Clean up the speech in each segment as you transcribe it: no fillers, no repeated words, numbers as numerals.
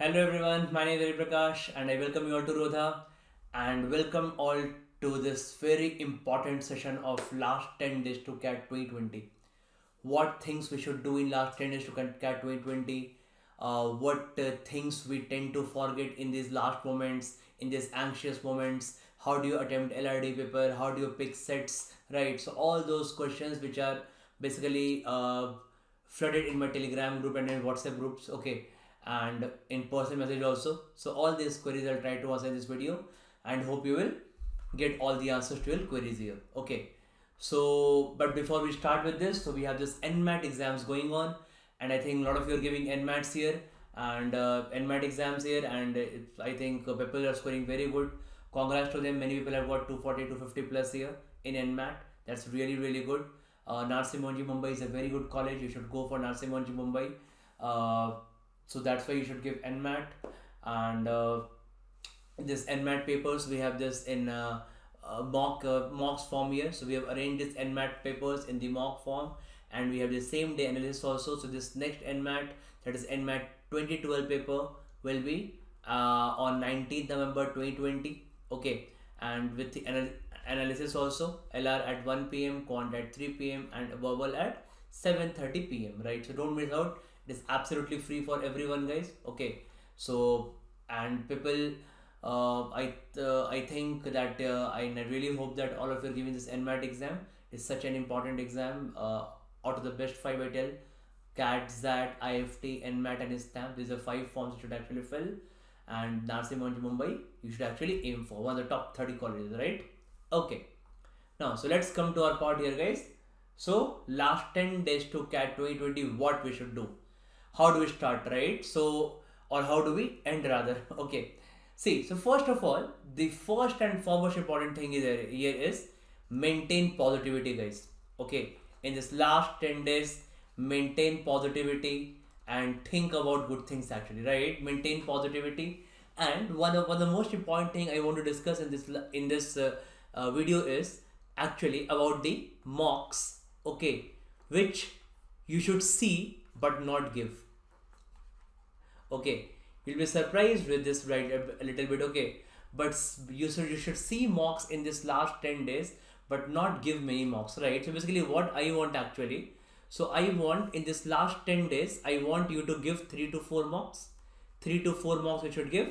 Hello everyone, my name is Prakash and I welcome you all to Rodha and welcome all to this very important session of last 10 days to CAT 2020. What things we should do in last 10 days to CAT 2020, what things we tend to forget in these last moments, in these anxious moments, how do you attempt LRD paper, how do you pick sets, right? So all those questions which are basically flooded in my Telegram group and in WhatsApp groups, okay, and in person message also. So all these queries I'll try to answer in this video and hope you will get all the answers to your queries here. Okay. So, but before we start with this, so we have this NMAT exams going on, and I think a lot of you are giving NMATs here and NMAT exams here, and I think people are scoring very good. Congrats to them. Many people have got 240, 250 plus here in NMAT. That's really, really good. Narsi Monji Mumbai is a very good college. You should go for Narsi Monji Mumbai. So that's why you should give NMAT. And this NMAT papers, we have this in mocks form here. So we have arranged this NMAT papers in the mock form, and we have the same day analysis also. So this next NMAT, that is NMAT 2012 paper, will be on 19th November 2020. Okay, and with the analysis also, LR at 1 p.m, Quant at 3 p.m, and verbal at 7:30 p.m. Right? So don't miss out. It is absolutely free for everyone, guys. Okay, so and people. I think that I really hope that all of you are giving this NMAT exam. It's such an important exam. Out of the best five, I tell CAT, ZAT, IFT, NMAT, and STAMP. These are five forms you should actually fill. And Narsi Monji Mumbai, you should actually aim for one of the top 30 colleges, right? Okay. Now, so let's come to our part here, guys. So, last 10 days to CAT 2020, what we should do? How do we start, right? So, or how do we end rather? Okay. See, so first of all, the first and foremost important thing here is maintain positivity, guys. Okay, in this last 10 days, maintain positivity and think about good things actually, right? Maintain positivity. And one of the most important thing I want to discuss in this video is actually about the mocks, okay, which you should see but not give. Okay, you'll be surprised with this, right? A little bit, okay, but you should see mocks in this last 10 days but not give many mocks, right? So basically what I want actually, so I want in this last 10 days, I want you to give 3 to 4 mocks. 3 to 4 mocks you should give,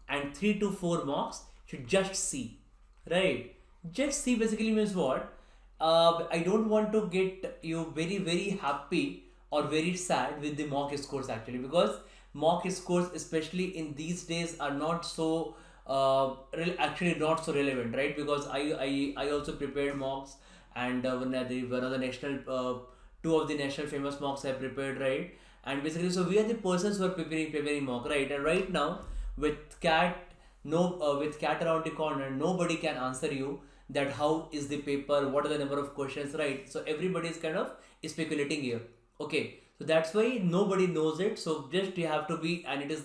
and 3 to 4 mocks should just see, right? Just see basically means what? I don't want to get you very, very happy or very sad with the mock scores actually, because mock scores especially in these days are not so actually not so relevant, right? Because I also prepared mocks, and one of the national two of the national famous mocks I prepared, right? And basically, so we are the persons who are preparing mock, right? And right now with cat, no with cat around the corner, nobody can answer you that how is the paper, what are the number of questions, right? So everybody is kind of speculating here. Okay, so that's why nobody knows it. So just you have to be, and it is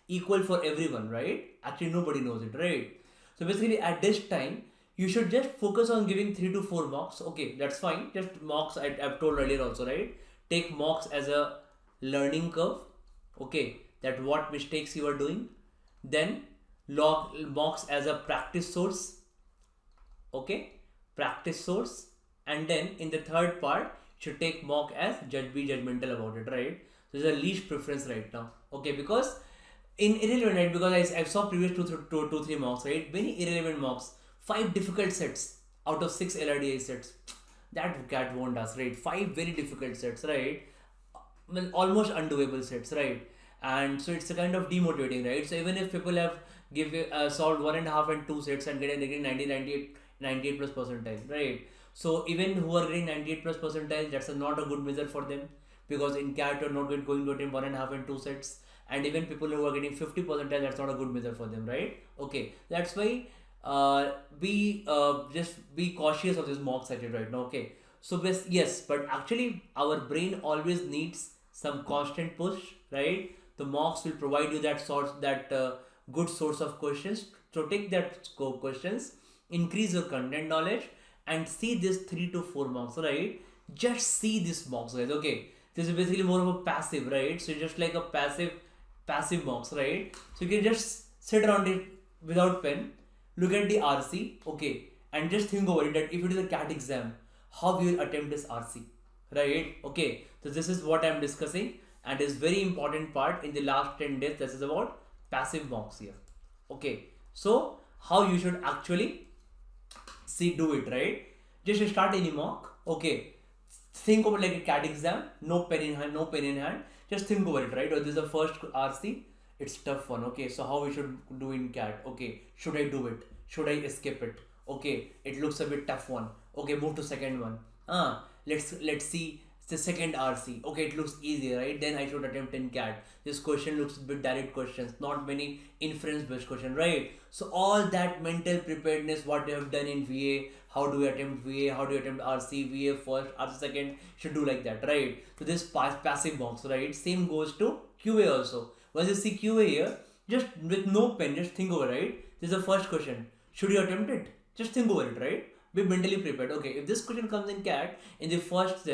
equal for everyone, right? Actually nobody knows it, right? So basically at this time you should just focus on giving 3 to 4 mocks. Okay, that's fine. Just mocks, I've told earlier also, right? Take mocks as a learning curve. Okay, that what mistakes you are doing. Then log mocks as a practice source. Okay, practice source. And then in the third part, should take mock as be judgmental about it, right? So there's a least preference right now. Okay, because in irrelevant, right? Because I saw previous two, 3 mocks, right? Many irrelevant mocks, 5 difficult sets out of 6 LRDA sets. That cat won't us, right? 5 very difficult sets, right? Well, almost undoable sets, right? And so it's a kind of demotivating, right? So even if people have solved 1.5 and 2 sets and getting 98 plus percentile, right? So even who are getting 98 plus percentile, that's not a good measure for them, because in CAT you're not going to attempt 1.5 and 2 sets. And even people who are getting 50 percentile, that's not a good measure for them, right? Okay, that's why just be cautious of this mock setting right now. Okay, so yes, but actually our brain always needs some constant push, right? The mocks will provide you that good source of questions. So take that scope questions, increase your content knowledge, and see this 3 to 4 mocks, right? Just see this mocks, guys. Okay, this is basically more of a passive, right? So just like a passive passive mocks, right? So you can just sit around it without pen, look at the RC, okay, and just think over it that if it is a CAT exam, how you will attempt this RC, right? Okay, so this is what I am discussing, and is very important part in the last 10 days. This is about passive mocks here. Okay, so how you should actually do it, right? Just start any mock, okay, think over like a CAT exam, no pen in hand, just think over it, right? Or this is the first RC, it's tough one, okay, so how we should do in CAT, okay, should I do it, should I skip it, okay, it looks a bit tough one, okay, move to second one, let's see the second RC, okay, it looks easy, right? Then I should attempt in CAT. This question looks a bit direct questions, not many inference based question, right? So all that mental preparedness, what you have done in VA, how do you attempt VA, how do you attempt RC, VA first, RC second, should do like that, right? So this passive box, right? Same goes to QA also. Once you see QA here, just with no pen, just think over, right? This is the first question. Should you attempt it? Just think over it, right? Be mentally prepared. Okay, if this question comes in CAT in the first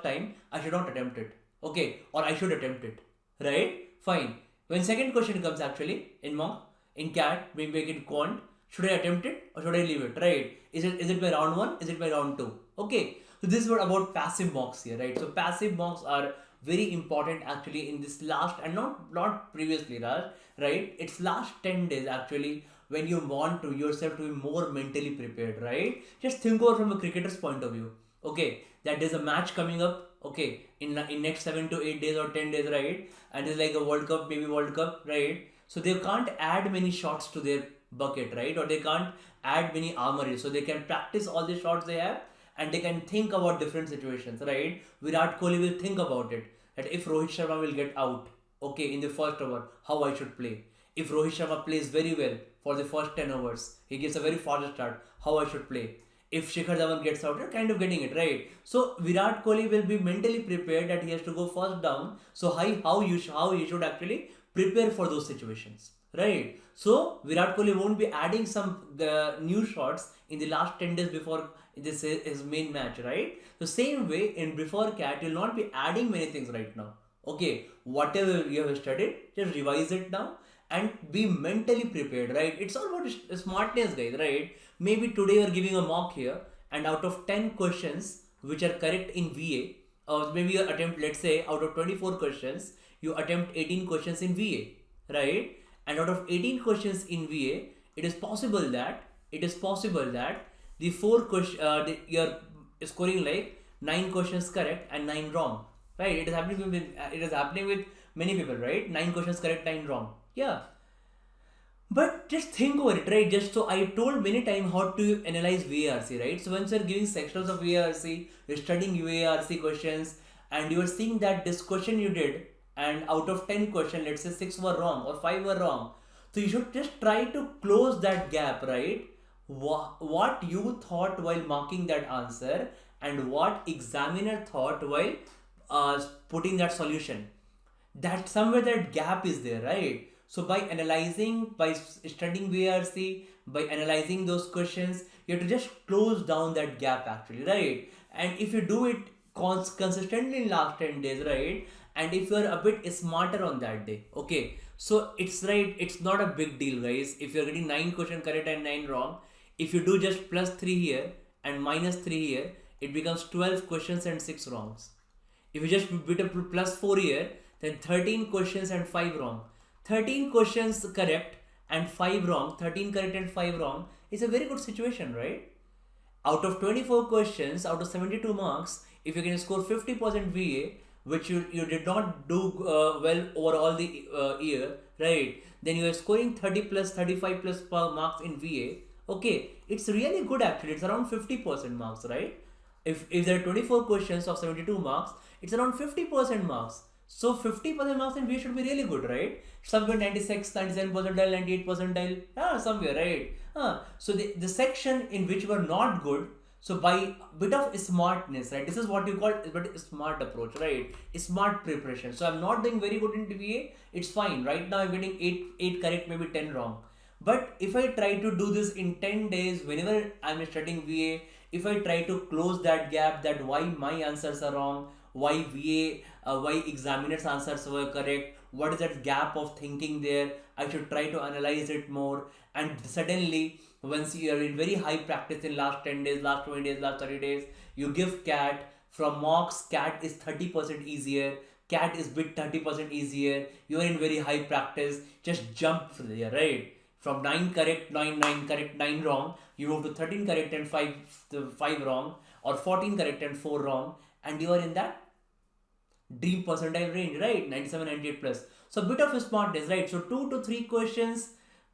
time, I should not attempt it. Okay, or I should attempt it. Right? Fine. When second question comes actually in mock, in CAT, we make it quant. Should I attempt it or should I leave it? Right? Is it by round 1? Is it by round 2? Okay. So this is what about passive mocks here, right? So passive mocks are very important actually in this last, and not previously, right? It's last 10 days actually, when you want to yourself to be more mentally prepared, right? Just think over from a cricketer's point of view. Okay, that there's a match coming up, okay, in next 7 to 8 days or 10 days, right? And it's like a World Cup, maybe World Cup, right? So they can't add many shots to their bucket, right? Or they can't add many armory, so they can practice all the shots they have, and they can think about different situations, right? Virat Kohli will think about it, that if Rohit Sharma will get out, okay, in the first over, how I should play. If Rohit Sharma plays very well for the first 10 overs, he gives a very fast start, how I should play. If Shikhar Dhawan gets out, you're kind of getting it, right? So Virat Kohli will be mentally prepared that he has to go first down. So how you should actually prepare for those situations, right? So Virat Kohli won't be adding some new shots in the last 10 days before this is his main match, right? So same way in before CAT, you'll not be adding many things right now. Okay, whatever you have studied, just revise it now and be mentally prepared, right? It's all about smartness, guys, right? Maybe today you're giving a mock here, and out of 10 questions which are correct in VA, or maybe you attempt, let's say, out of 24 questions, you attempt 18 questions in VA, right? And out of 18 questions in VA, it is possible that the 4 questions, you're scoring like 9 questions correct and 9 wrong, right? It is happening with many people, right? 9 questions correct, 9 wrong. Yeah, but just think over it, right? Just so I told many times how to analyze VARC, right? So once you're giving sections of VARC, you're studying VARC questions, and you are seeing that this question you did, and out of 10 questions, let's say 6 were wrong or 5 were wrong. So you should just try to close that gap, right? What you thought while marking that answer and what examiner thought while putting that solution. That somewhere that gap is there, right? So by studying VRC, by analyzing those questions, you have to just close down that gap actually, right? And if you do it consistently in last 10 days, right? And if you're a bit smarter on that day, okay, so it's not a big deal, guys. If you're getting 9 questions correct and 9 wrong, if you do just +3 here and -3 here, it becomes 12 questions and 6 wrongs. If you just bit a +4 here, then 13 questions and 5 wrong. 13 questions correct and 5 wrong, 13 correct and 5 wrong is a very good situation, right? Out of 24 questions, out of 72 marks, if you can score 50% VA, which you did not do well over all the year, right? Then you are scoring 30 plus, 35 plus marks in VA. Okay, it's really good actually. It's around 50% marks, right? If there are 24 questions of 72 marks, it's around 50% marks. So 50% marks in VA should be really good, right? Somewhere 96, 97 percentile, 98 percentile, somewhere, right? So the section in which were not good, so by bit of smartness, right? This is what you call a smart approach, right? Smart preparation. So I'm not doing very good in VA, it's fine. Right now I'm getting 8 correct, maybe 10 wrong. But if I try to do this in 10 days, whenever I'm studying VA, if I try to close that gap, that why my answers are wrong, why VA, why examiner's answers were correct, what is that gap of thinking there. I should try to analyze it more. And suddenly, once you are in very high practice in last 10 days, last 20 days, last 30 days, you give CAT from mocks. CAT is 30% easier. CAT is bit 30% easier. You are in very high practice. Just jump there, right? From 9 correct, 9 correct, 9 wrong, you move to 13 correct and 5 wrong, or 14 correct and 4 wrong, and you are in that dream percentile range, right? 97, 98 plus. So a bit of a smartness, right? So 2 to 3 questions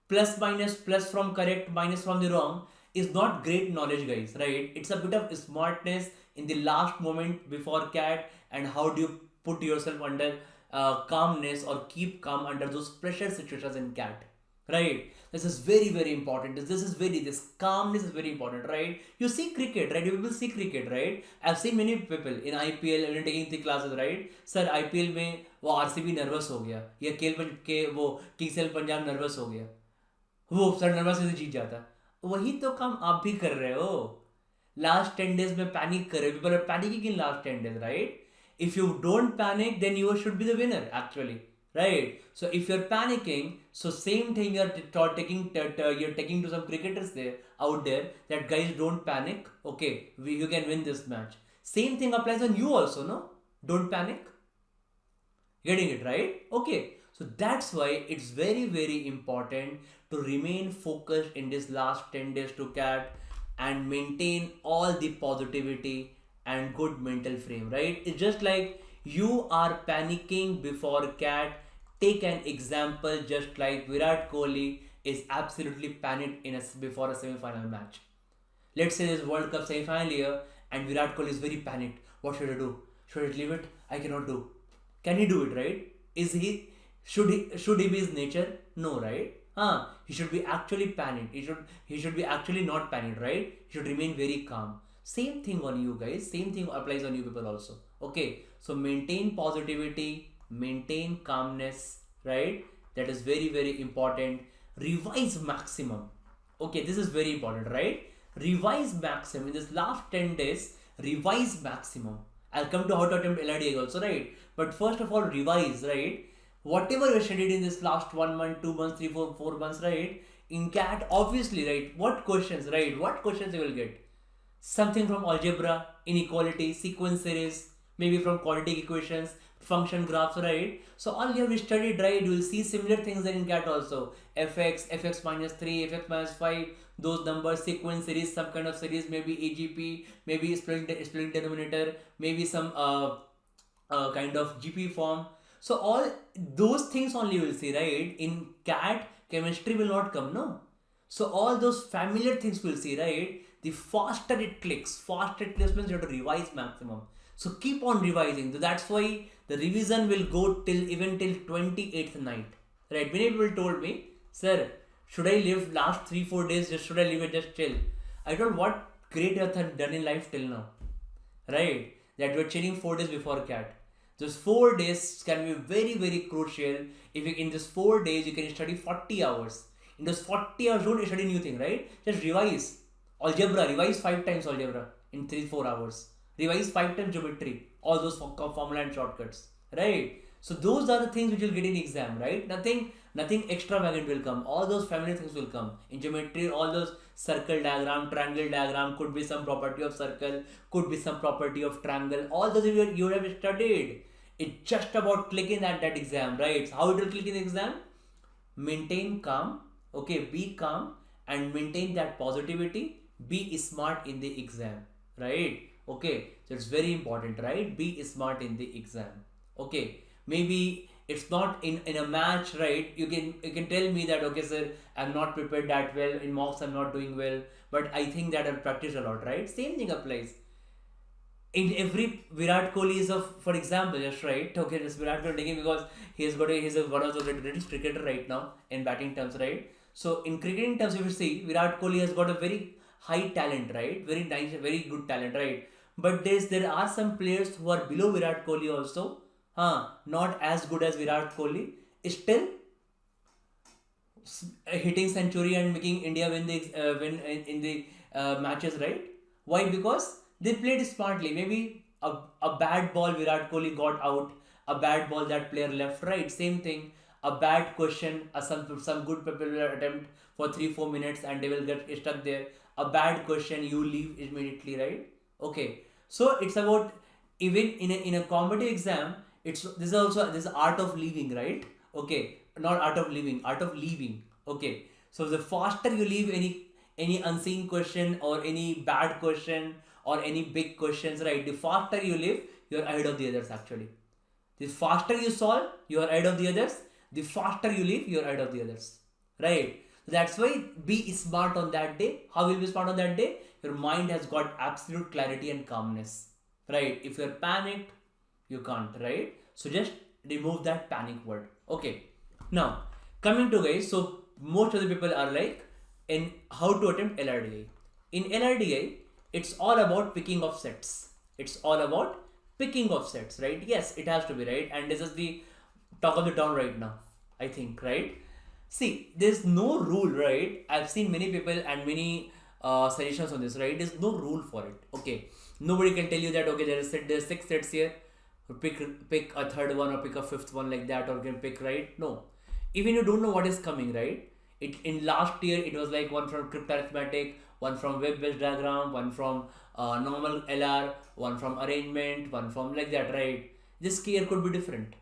plus minus, plus from correct, minus from the wrong is not great knowledge, guys, right? It's a bit of smartness in the last moment before CAT, and how do you put yourself under calmness or keep calm under those pressure situations in CAT, right? This is very, very important. This calmness is very important, right? You see cricket, right? You will see cricket, right? I've seen many people in IPL when taking the classes, right? Sir, IPL में वो RCB nervous हो गया, या के वो Kings eleven Punjab nervous हो गया, वो सर नर्वस से जीत जाता. वही तो काम आप भी कर रहे हो. लास्ट 10 days में पैनिक कर रहे हो. People are panicking in last 10 days, right? If you don't panic, then you should be the winner, actually, right? So if you're panicking, so same thing you're taking to some cricketers there out there, that guys, don't panic. Okay, you can win this match. Same thing applies on you also, no? Don't panic. Getting it, right? Okay. So that's why it's very, very important to remain focused in this last 10 days to CAT and maintain all the positivity and good mental frame, right? It's just like you are panicking before CAT. Take an example, just like Virat Kohli is absolutely panicked before a semi-final match. Let's say there's World Cup semi-final here and Virat Kohli is very panicked. What should I do? Should I leave it? I cannot do. Can he do it, right? Should he be his nature? No, right? He should be actually panicked. He should be actually not panicked, right? He should remain very calm. Same thing on you guys. Same thing applies on you people also. Okay. So maintain positivity, maintain calmness, right? That is very, very important. Revise maximum. Okay, this is very important, right? Revise maximum. In this last 10 days, revise maximum. I'll come to how to attempt LRDI also, right? But first of all, revise, right? Whatever you studied in this last 1 month, 2 months, 3, 4 months, right? In CAT, obviously, right? What questions, right? What questions you will get? Something from algebra, inequality, sequence series, maybe from quadratic equations, function graphs, right? So all you have studied, right? You will see similar things in CAT also. fx minus 3, fx minus 5, those numbers, sequence series, some kind of series, maybe AGP, maybe splitting denominator, maybe some kind of GP form. So all those things only you will see, right? In CAT, chemistry will not come, no? So all those familiar things will see, right? The faster it clicks means you have to revise maximum. So keep on revising. So that's why the revision will go even till 28th night. Right? Many people told me, sir, should I live last 3-4 days? Should I leave it just chill? I told, what great you have done in life till now. Right? That you are chilling 4 days before CAT. Those 4 days can be very, very crucial. If you, in these 4 days you can study 40 hours. In those 40 hours, don't study new thing, right? Just revise. Algebra, revise 5 times algebra in 3-4 hours. Revise 5 times geometry, all those formula and shortcuts, right? So those are the things which will get in exam, right? Nothing extravagant will come. All those familiar things will come. In geometry, all those circle diagram, triangle diagram, could be some property of circle, could be some property of triangle. All those you have studied. It's just about clicking at that exam, right? So how it will click in the exam? Maintain calm, okay? Be calm and maintain that positivity. Be smart in the exam, right? Okay, so it's very important, right? Be smart in the exam. Okay, maybe it's not in a match, right? You can tell me that, okay sir, I'm not prepared that well, in mocks I'm not doing well, but I think that I've practiced a lot, right? Same thing applies. In every Virat Kohli is for example, just right? Okay, just Virat Kohli taking, because he's one of the greatest cricketer right now in batting terms, right? So in cricketing terms, if you see, Virat Kohli has got a very high talent, right? Very nice, very good talent, right? But there are some players who are below Virat Kohli also, not as good as Virat Kohli, still hitting century and making India win in the matches, right? Why? Because they played smartly. Maybe a bad ball Virat Kohli got out, a bad ball that player left right, same thing. A bad question, some good people will attempt for 3-4 minutes and they will get stuck there. A bad question, you leave immediately, right? Okay, so it's about, even in a competitive exam, it's this is also this art of leaving, right? Okay, not art of living, art of leaving. Okay, so the faster you leave any unseen question or any bad question or any big questions, right? The faster you leave, you're ahead of the others actually. The faster you solve, you are ahead of the others. The faster you leave, you are ahead of the others. Right? That's why be smart on that day. How will you be smart on that day? Your mind has got absolute clarity and calmness. Right? If you're panicked, you can't. Right? So just remove that panic word. Okay. Now, coming to guys, so most of the people are like in how to attempt LRDI. In LRDI, it's all about picking of sets. It's all about picking of sets, right? Yes, it has to be, right? And this is the talk of the town right now, I think, right? See, there's no rule, right? I've seen many people and many suggestions on this, right? There's no rule for it. Okay, nobody can tell you that okay, there's 6 sets here. Pick a third one or pick a fifth one like that, or can pick, right? No, even you don't know what is coming, right? It in last year it was like one from crypto arithmetic, one from web-based diagram, one from normal LR, one from arrangement, one from like that, right? This year could be different,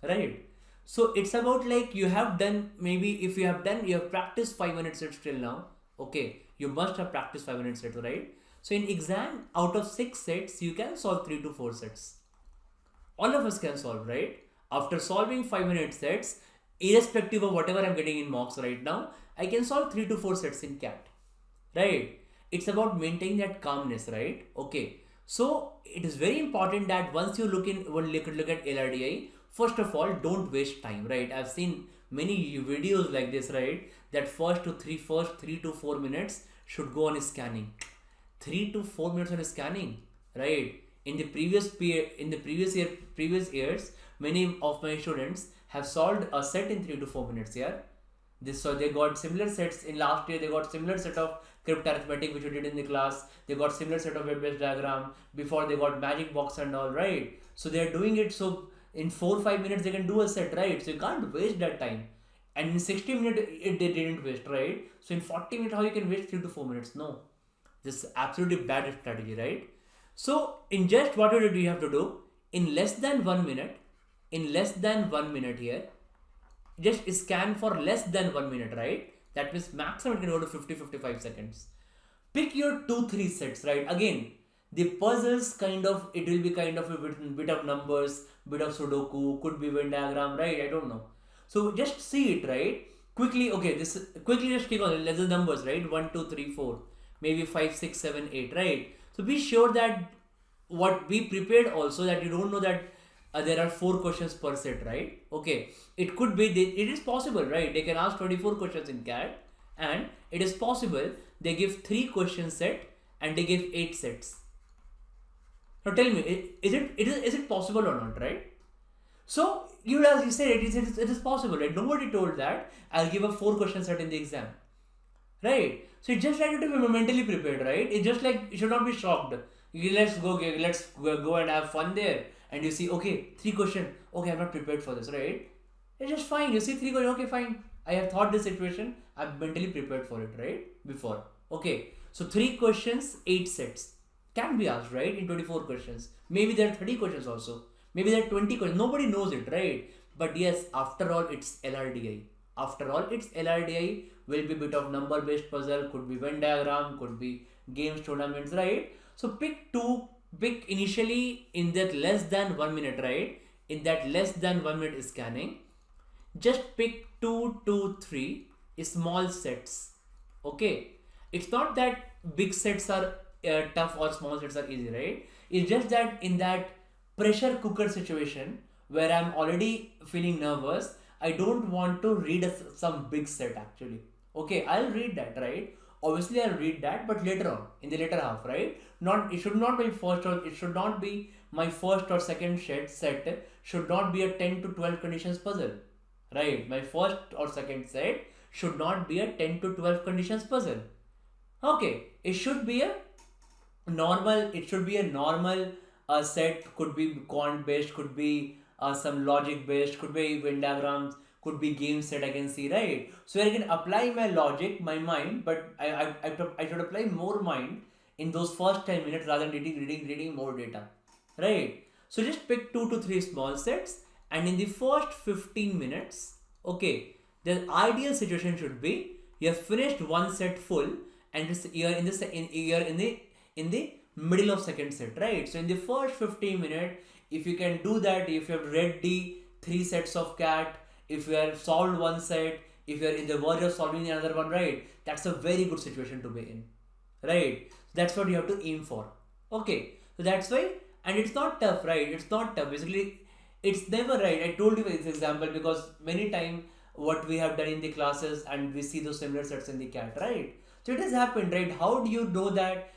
right? So it's about like you have done, maybe if you have done, you have practiced 5 minute sets till now. Okay, you must have practiced 5 minute sets, right? So in exam, out of 6 sets, you can solve 3 to 4 sets. All of us can solve, right? After solving 5 minute sets, irrespective of whatever I'm getting in mocks right now, I can solve 3 to 4 sets in CAT, right? It's about maintaining that calmness, right? Okay, so it is very important that once you look at LRDI, first of all, don't waste time, right? I've seen many videos like this, right? That first 3 to 4 minutes should go on scanning. 3 to 4 minutes on scanning, right? In the previous years, many of my students have solved a set in 3 to 4 minutes. Yeah, so they got similar sets in last year. They got similar set of crypto arithmetic which we did in the class. They got similar set of web-based diagram. Before they got magic box and all, right? So they are doing it. So in 4-5 minutes they can do a set, right? So you can't waste that time. And in 60 minutes they didn't waste, right? So in 40 minutes how you can waste 3 to 4 minutes? No, this is absolutely bad strategy, right? So in just what do you have to do in less than 1 minute? In less than 1 minute here, just scan for less than 1 minute, right? That means maximum it can go to 50-55 seconds. Pick your 2-3 sets, right? Again, the puzzles kind of, it will be kind of a bit of numbers, bit of Sudoku, could be Venn diagram, right? I don't know. So just see it, right? Quickly, okay, this quickly just click on it. Let's the numbers, right? 1, 2, 3, 4, maybe 5, 6, 7, 8, right? So be sure that be prepared also that you don't know that there are 4 questions per set, right? Okay, it could be, it is possible, right? They can ask 24 questions in CAT, and it is possible they give 3 question set and they give 8 sets. Now tell me, is it possible or not, right? So you as you said, it is possible, right? Nobody told that I'll give a 4 question set in the exam, right? So it's just like you to be mentally prepared, right? It's just like you should not be shocked. Let's go and have fun there. And you see, okay, 3 questions. Okay, I'm not prepared for this, right? It's just fine. You see 3 questions. Okay, fine. I have thought this situation. I'm mentally prepared for it, right? Before. Okay. So 3 questions, 8 sets can be asked, right? In 24 questions. Maybe there are 30 questions also. Maybe there are 20 questions. Nobody knows it, right? But yes, after all, it's LRDI. After all, it's LRDI. Will be a bit of number-based puzzle. Could be Venn diagram. Could be games, tournaments, right? So pick initially in that less than 1 minute, right? In that less than 1 minute scanning, just pick 2 to 3 small sets. Okay, it's not that big sets are tough or small sets are easy, right? It's just that in that pressure cooker situation where I'm already feeling nervous, I don't want to read some big set actually. Okay, I'll read that, right? Obviously I'll read that, but later on in the later half, right? Not it should not be first, or it should not be my first or second set should not be a 10 to 12 conditions puzzle, right? My first or second set should not be a 10 to 12 conditions puzzle. Okay, it should be a normal set, could be quant based, could be some logic based, could be Venn diagrams, could be game set I can see, right? So I can apply my logic, my mind, but I should apply more mind in those first 10 minutes rather than reading more data, right? So just pick 2 to 3 small sets, and in the first 15 minutes, okay, the ideal situation should be you have finished one set full, and you're in the middle of second set, right? So in the first 15 minutes, if you can do that, if you have read the 3 sets of cat, if you have solved one set, if you are in the verge of solving another one, right, that's a very good situation to be in, right? That's what you have to aim for. Okay, so that's why, and it's not tough, right? It's not tough. Basically, it's never right. I told you this example because many times what we have done in the classes and we see those similar sets in the cat, right? So it has happened, right? How do you know that?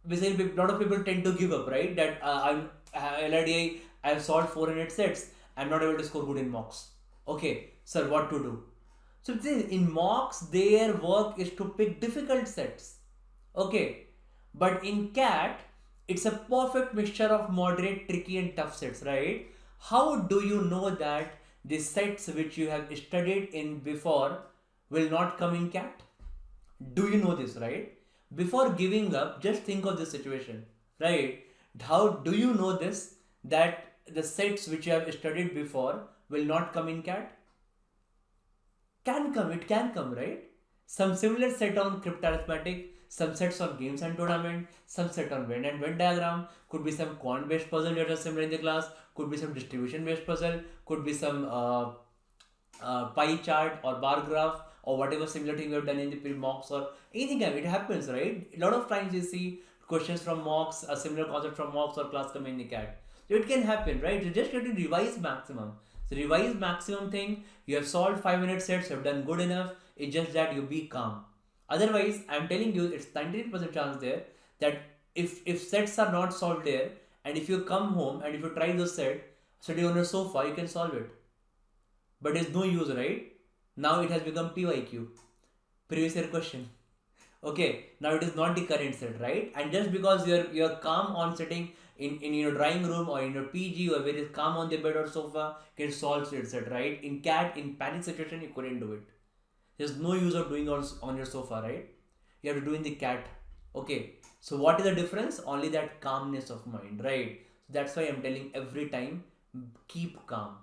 Basically, a lot of people tend to give up, right? That LRDI, I've solved 400 sets. I'm not able to score good in mocks. Okay, sir, what to do? So in mocks, their work is to pick difficult sets. Okay, but in cat, it's a perfect mixture of moderate, tricky, and tough sets, right? How do you know that the sets which you have studied in before will not come in cat? Do you know this, right? Before giving up, just think of this situation, right? How do you know this, that the sets which you have studied before will not come in cat? Can come, it can come, right? Some similar set on cryptarithmetic, some sets on games and tournament, some set on Venn and Venn diagram, could be some quant based puzzle that are similar in the class, could be some distribution based puzzle, could be some pie chart or bar graph or whatever similar thing we have done in the pre-mocks or anything. It happens, right? A lot of times you see questions from mocks, a similar concept from mocks or class coming in the cat. So it can happen, right? You just have to revise maximum. So revise maximum thing, you have solved 5 minute sets, you have done good enough, it's just that you be calm. Otherwise, I'm telling you, it's 98% chance there that if sets are not solved there, and if you come home and if you try those sets, sitting on your sofa, you can solve it. But it's no use, right? Now it has become PYQ, previous year question. Okay, now it is not the current set, right? And just because you're calm on sitting in your drawing room or in your PG or very calm on the bed or sofa, can solve it set, right? In cat, in panic situation, you couldn't do it. There's no use of doing on your sofa, right? You have to do in the cat. Okay, so what is the difference? Only that calmness of mind, right? So that's why I'm telling every time, keep calm.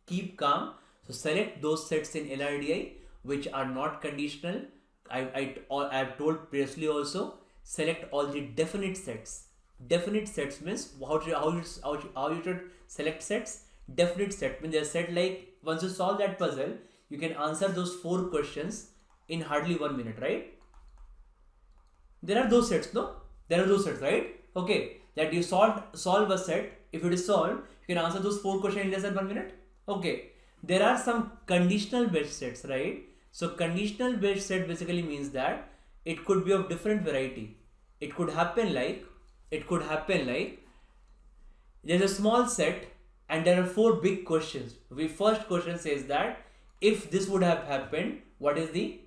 Keep calm. So select those sets in LRDI which are not conditional. I've told previously also, select all the definite sets. Definite sets means how you should select sets. Definite set means they're set like once you solve that puzzle, you can answer those 4 questions in hardly 1 minute, right? There are those sets, no? There are those sets, right? Okay, that you solve a set. If it is solved, you can answer those 4 questions in less than 1 minute. Okay, there are some conditional based sets, right? So conditional based set basically means that it could be of different variety. It could happen like there's a small set and there are 4 big questions. The first question says that if this would have happened, what would the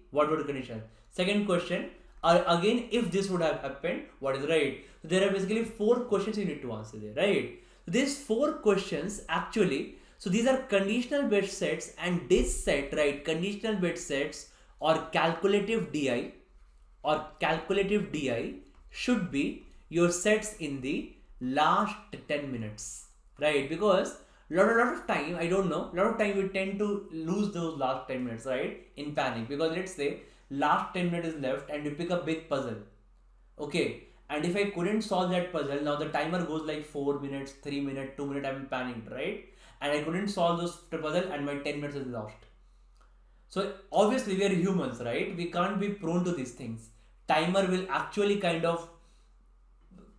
condition? Second question, again, if this would have happened, what is right? So there are basically 4 questions you need to answer there, right? So these 4 questions actually, so these are conditional based sets, and this set, right, conditional based sets or calculative DI should be your sets in the last 10 minutes, right? Because lot of time, I don't know, lot of time we tend to lose those last 10 minutes, right, in panic. Because let's say last 10 minutes is left and you pick a big puzzle, okay, and if I couldn't solve that puzzle, now the timer goes like 4 minutes, 3 minutes, 2 minutes, I'm panicked, right? And I couldn't solve those puzzle and my 10 minutes is lost. So obviously we are humans, right? We can't be prone to these things. Timer will actually kind of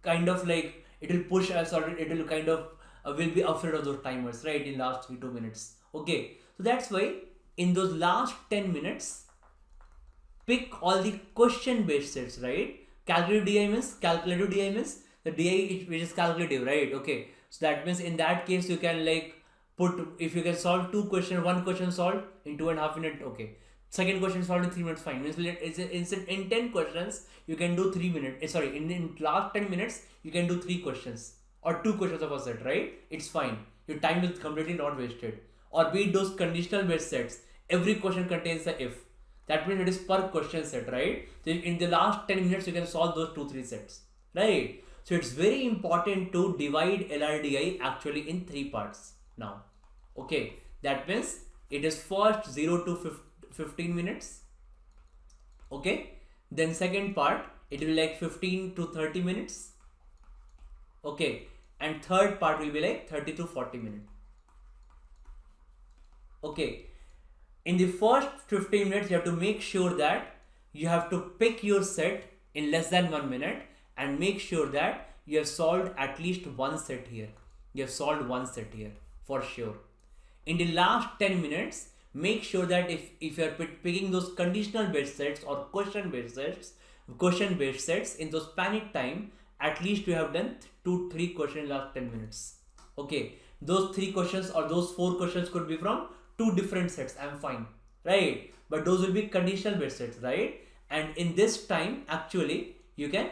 like, it will push us, or it will kind of will be afraid of those timers, right, in last 3-2 minutes. Okay, so that's why in those last 10 minutes, pick all the question based sets, right? Calculative DI means the DI which is calculative, right? Okay, so that means in that case you can like put, if you can solve 2 questions, 1 question solved in 2.5 minutes, okay. Second question solved in 3 minutes, fine. Means in 10 questions you can do 3 minutes. In last 10 minutes you can do 3 questions or 2 questions of a set, right? It's fine. your time is completely not wasted. Or be it those conditional based sets, every question contains a if. That means it is per question set, right? So in the last 10 minutes, you can solve those 2-3 sets, right? So it's very important to divide LRDI actually in 3 parts now. Okay, that means it is first 0 to 15 minutes. Okay, then second part, it will be like 15 to 30 minutes. Okay, and third part will be like 30 to 40 minutes. Okay, in the first 15 minutes, you have to make sure that you have to pick your set in less than 1 minute and make sure that you have solved at least one set here. You have solved one set here for sure. In the last 10 minutes, make sure that if you are picking those conditional based sets or question based sets in those panic time, at least you have done 2-3 questions in last 10 minutes. Okay, those 3 questions or those 4 questions could be from 2 different sets, I'm fine, right? But those will be conditional based sets, right? And in this time, actually, you can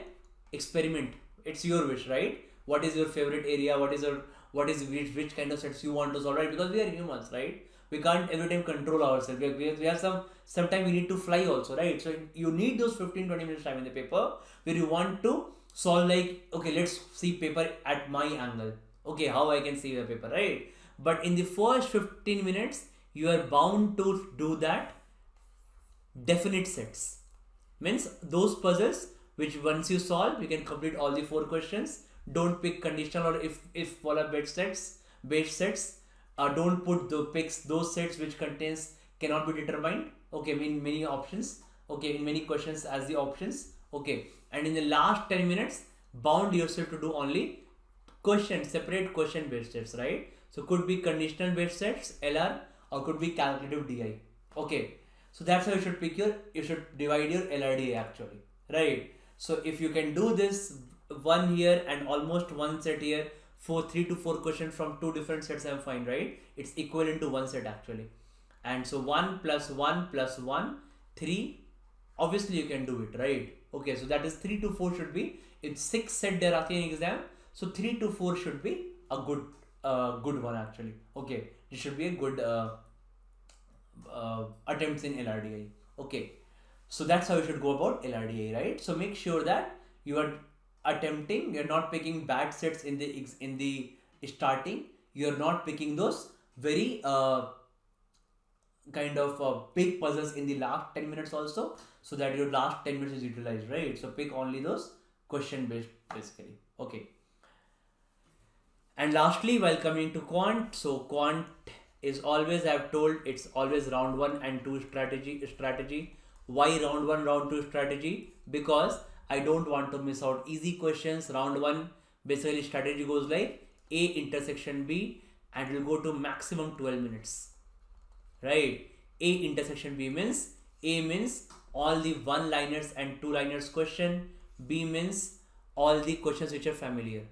experiment. It's your wish, right? What is your favorite area? Which kind of sets you want to solve, right? Because we are humans, right? We can't every time control ourselves. We have sometimes we need to fly also, right? So you need those 15-20 minutes time in the paper where you want to solve, like, okay, let's see paper at my angle. Okay, how I can see the paper, right? But in the first 15 minutes, you are bound to do that definite sets. Means those puzzles which once you solve, you can complete all the 4 questions. Don't pick conditional or if follow based sets. Don't put picks those sets which contains cannot be determined. Okay, in many options. Okay, in many questions as the options. Okay, and in the last 10 minutes, bound yourself to do only separate question based sets, right? So could be conditional based sets LR or could be calculative DI. Okay, so that's how you should divide your LRDI actually, right? So if you can do this one here and almost one set here for 3 to 4 questions from 2 different sets, I'm fine, right? It's equivalent to one set actually. And so 1 plus 1 plus 1, 3, obviously you can do it, right? Okay, so that is 3 to 4 should be, it's 6 set there are in exam, so 3 to 4 should be a good one actually. Okay, it should be a good attempts in LRDI. Okay, so that's how you should go about LRDI, right? So make sure that you are attempting, you're not picking bad sets in the starting. You're not picking those very kind of big puzzles in the last 10 minutes also, so that your last 10 minutes is utilized, right? So pick only those question based basically. Okay. And lastly, while coming to quant, so quant is always, I've told, it's always round 1 and 2 strategy. Why round 1, round 2 strategy? Because I don't want to miss out easy questions. Round 1, basically strategy goes like A intersection B and it will go to maximum 12 minutes. Right? A intersection B means, A means all the 1-liners and 2-liners question. B means all the questions which are familiar.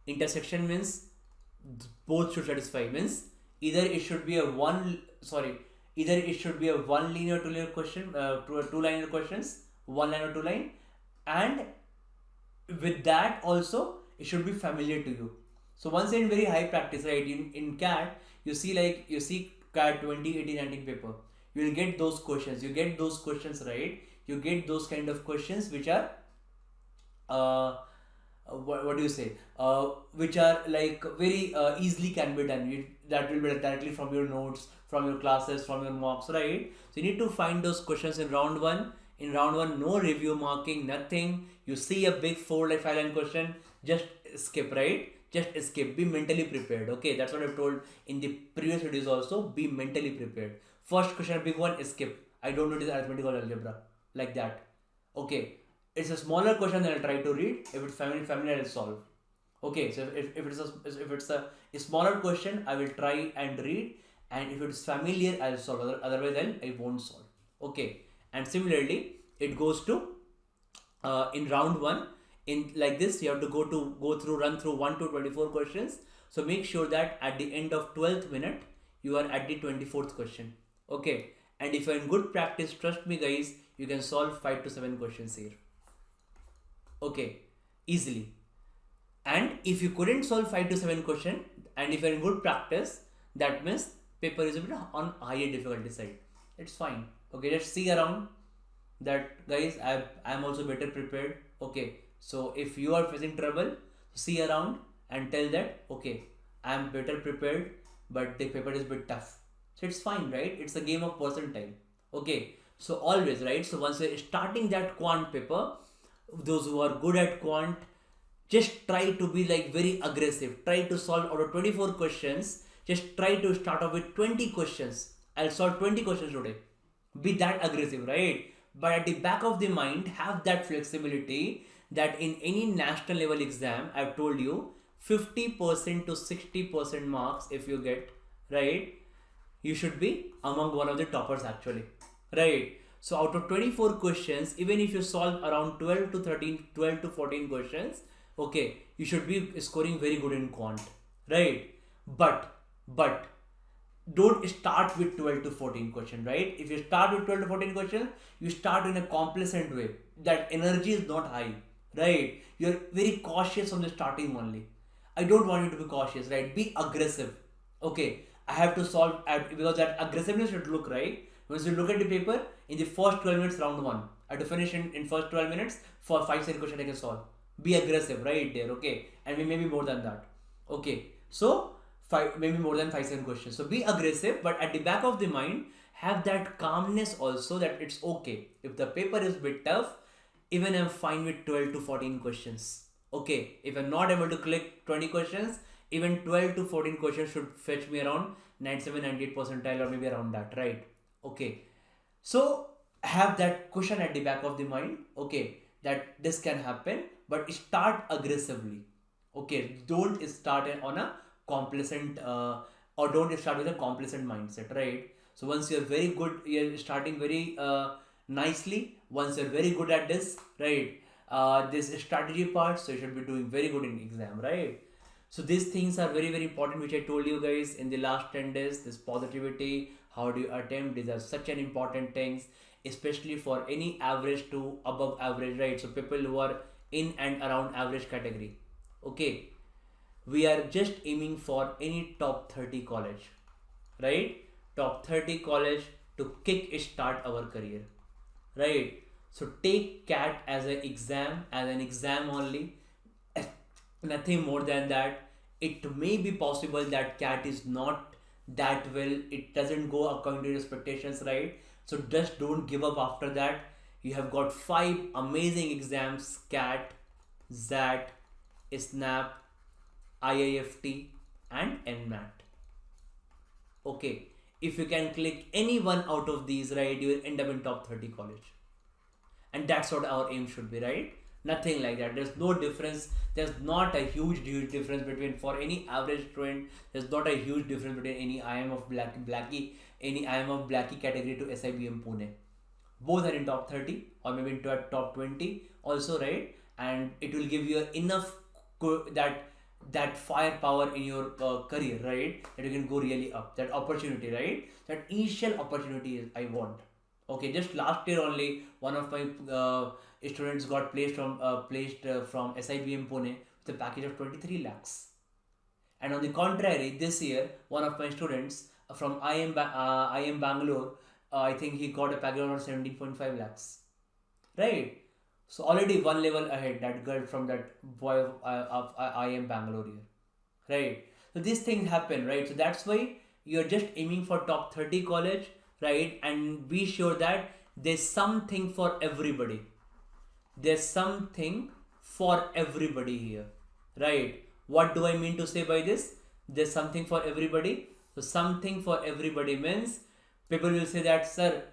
Intersection means both should satisfy. Means either it should be a one linear 2-liner question, 2-liner questions, 1 line or 2 line, and with that also it should be familiar to you. So once in very high practice, right? In CAT, you see CAT 2018-19 paper, you will get those questions. You get those questions, right? You get those kind of questions which are what do you say? Which are like very easily can be done. That will be directly from your notes, from your classes, from your mocks, right? So you need to find those questions in round 1. In round 1, no review marking, nothing. You see a big 4-5-line question, just skip, right? Just skip. Be mentally prepared. Okay, that's what I've told in the previous videos also. Be mentally prepared. First question, big one, skip. I don't know this arithmetical algebra, like that. Okay, it's a smaller question that I'll try to read. If it's familiar, I'll solve. Okay, so if it's a smaller question, I will try and read, and if it's familiar, I'll solve. Otherwise, I won't solve. Okay, and similarly, it goes to in round 1. In like this, you have to run through 1 to 24 questions. So make sure that at the end of 12th minute, you are at the 24th question. Okay, and if you're in good practice, trust me, guys, you can solve 5 to 7 questions here. Okay, easily. And if you couldn't solve 5 to 7 questions, And if you're in good practice, that means paper is a bit on higher difficulty side. It's fine. Okay, just see around that, guys, I'm also better prepared. Okay, so if you are facing trouble, see around and tell that, okay, I'm better prepared, but the paper is a bit tough. So it's fine, right? It's a game of percentile. Okay, so always, right? So once you're starting that quant paper, those who are good at quant, just try to be like very aggressive. Try to solve out of 24 questions. Just try to start off with 20 questions. I'll solve 20 questions today. Be that aggressive, right? But at the back of the mind, have that flexibility that in any national level exam, I've told you, 50% to 60% marks if you get, right, you should be among one of the toppers actually, right? So out of 24 questions, even if you solve around 12 to 13, 12 to 14 questions, okay, you should be scoring very good in quant, right? But don't start with 12 to 14 question, right? If you start with 12 to 14 questions, you start in a complacent way. That energy is not high, right? You're very cautious on the starting only. I don't want you to be cautious, right? Be aggressive. Okay, I have to solve because that aggressiveness should look right. Once you look at the paper, in the first 12 minutes, round one, I have to finish in first 12 minutes for 5 cent question I can solve. Be aggressive, right there, okay? And maybe more than that. Okay, so maybe more than 5 7 questions. So be aggressive, but at the back of the mind, have that calmness also that it's okay. If the paper is a bit tough, even I'm fine with 12 to 14 questions. Okay, if I'm not able to click 20 questions, even 12 to 14 questions should fetch me around 97 98 percentile or maybe around that, right? Okay, so have that cushion at the back of the mind, okay, that this can happen, but start aggressively. Okay, don't start on a complacent or don't start with a complacent mindset, right? So once you're very good, you're starting very nicely. Once you're very good at this, right, this strategy part, so you should be doing very good in exam, right? So these things are very very important, which I told you guys in the last 10 days. This positivity, how do you attempt, these are such an important things, especially for any average to above average, right? So people who are in and around average category, okay, we are just aiming for any top 30 college, right? Top 30 college to kick start our career, right? So take CAT as an exam only, nothing more than that. It may be possible that CAT is not that well, it doesn't go according to your expectations, right? So just don't give up after that. You have got 5 amazing exams: CAT, ZAT, SNAP, IIFT, and NMAT. Okay, if you can click any one out of these, right, you will end up in top 30 college. And that's what our aim should be, right? Nothing like that. There's no difference. There's not a huge difference between, for any average student, there's not a huge difference between any IM of any IM of Blackie category to SIBM Pune. Both are in top 30 or maybe into a top 20 also, right? And it will give you enough that firepower in your career, right, that you can go really up. That opportunity, right, that initial opportunity is I want. Okay, just last year only, one of my students got placed from SIBM Pune with a package of 23 lakhs. And on the contrary, this year, one of my students from IM Bangalore, I think he got a package of 17.5 lakhs. Right? So already one level ahead, that girl from that boy of IM Bangalore here. Right? So these things happen, right? So that's why you're just aiming for top 30 college, right? And be sure that there's something for everybody. There's something for everybody here, right? What do I mean to say by this? There's something for everybody. So something for everybody means people will say that, sir,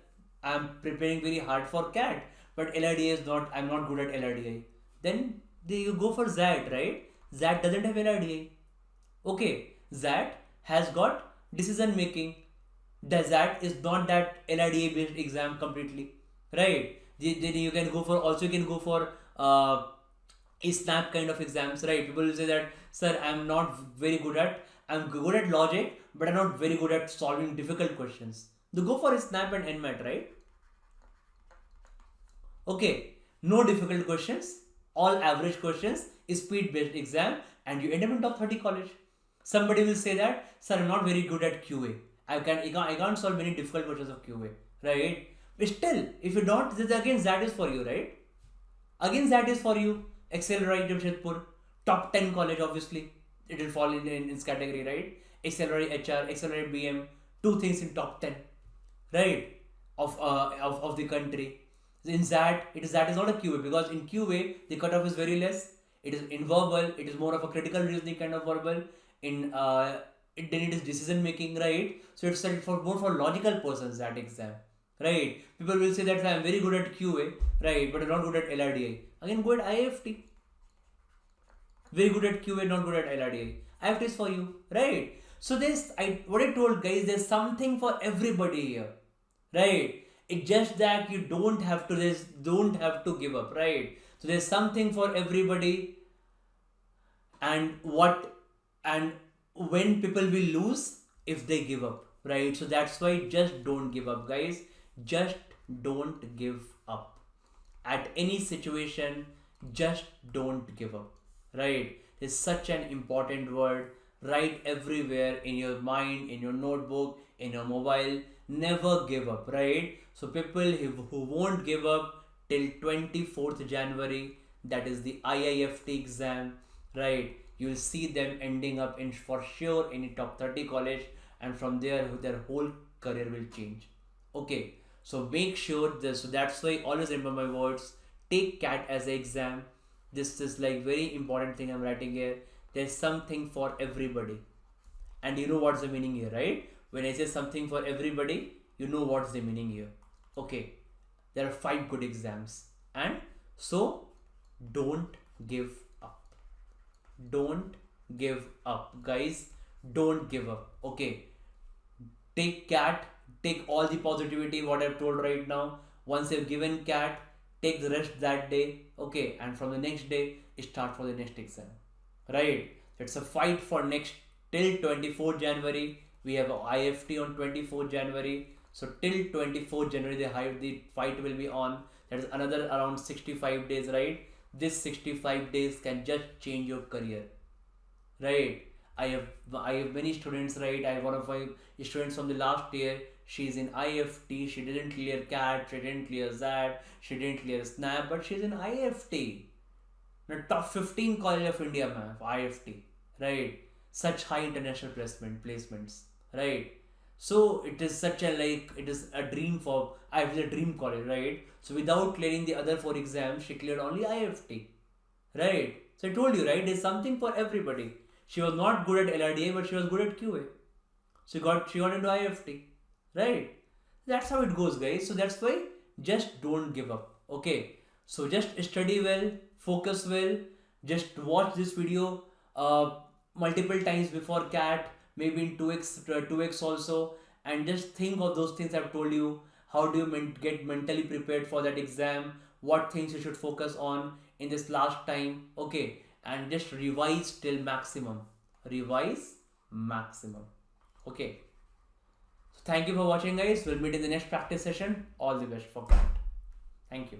I'm preparing very hard for CAT, but LRDA is not, I'm not good at LRDA. Then you go for ZAT, right? ZAT doesn't have LRDA. Okay, ZAT has got decision making. The ZAT is not that LRDA based exam completely, right? Then you can go for, also you can go for a snap kind of exams, right? People will say that, sir, I'm good at logic, but I'm not very good at solving difficult questions. They go for a snap and NMAT, right? Okay, no difficult questions, all average questions, speed based exam, and you end up in top 30 college. Somebody will say that, sir, I'm not very good at QA. I can't solve many difficult versions of QA, right? But still, if you don't, this again that is for you, right? Again, that is for you. Accelerate Jamshedpur, top 10 college, obviously. It will fall in this category, right? Accelerate HR, Accelerate BM, two things in top 10, right? Of the country. In that, that is not a QA, because in QA the cutoff is very less. It is in verbal, it is more of a critical reasoning kind of verbal. In then it is decision making, right? So it's for more for logical persons, that exam, right? People will say that I'm very good at QA, right, but I'm not good at LRDI. Again, go at IFT. Very good at QA, not good at LRDI. IFT is for you, right? So what I told guys, there's something for everybody here, right? It's just that you don't have to give up, right? So there's something for everybody. And when people will lose if they give up, right? So that's why just don't give up, guys. Just don't give up at any situation. Just don't give up, right? It's such an important word. Write everywhere, in your mind, in your notebook, in your mobile. Never give up, right? So people who won't give up till 24th January, that is the IIFT exam, right? You'll see them ending up in for sure in a top 30 college, and from there their whole career will change. Okay, so make sure this. So that's why always remember my words. Take CAT as an exam. This is like very important thing I'm writing here. There's something for everybody, and you know what's the meaning here, right? When I say something for everybody, you know what's the meaning here. Okay, there are 5 good exams, and so don't give up. Don't give up, guys. Don't give up. Okay, take CAT, take all the positivity what I've told right now. Once you've given CAT, take the rest that day. Okay, and from the next day start for the next exam, right? It's a fight for next till 24th January. We have a IFT on 24th January. So till 24th January the fight will be on. That is another around 65 days, right? This 65 days can just change your career, right? I have many students, right? I have one of my students from the last year. She's in IFT. She didn't clear CAT. She didn't clear ZAT. She didn't clear SNAP, but she's in IFT. The top 15 college of India, man, for IFT, right? Such high international placements, right? So it is such a it is a dream for, I have a dream college, right? So without clearing the other 4 exams, she cleared only IFT, right? So I told you, right? There's something for everybody. She was not good at LRDA, but she was good at QA. She got into IFT, right? That's how it goes, guys. So that's why just don't give up. Okay. So just study well, focus well. Just watch this video multiple times before CAT, maybe in 2x also, and just think of those things I've told you. How do you get mentally prepared for that exam? What things you should focus on in this last time? Okay, and just revise till maximum. Revise maximum. Okay. So thank you for watching, guys. We'll meet in the next practice session. All the best for CAT. Thank you.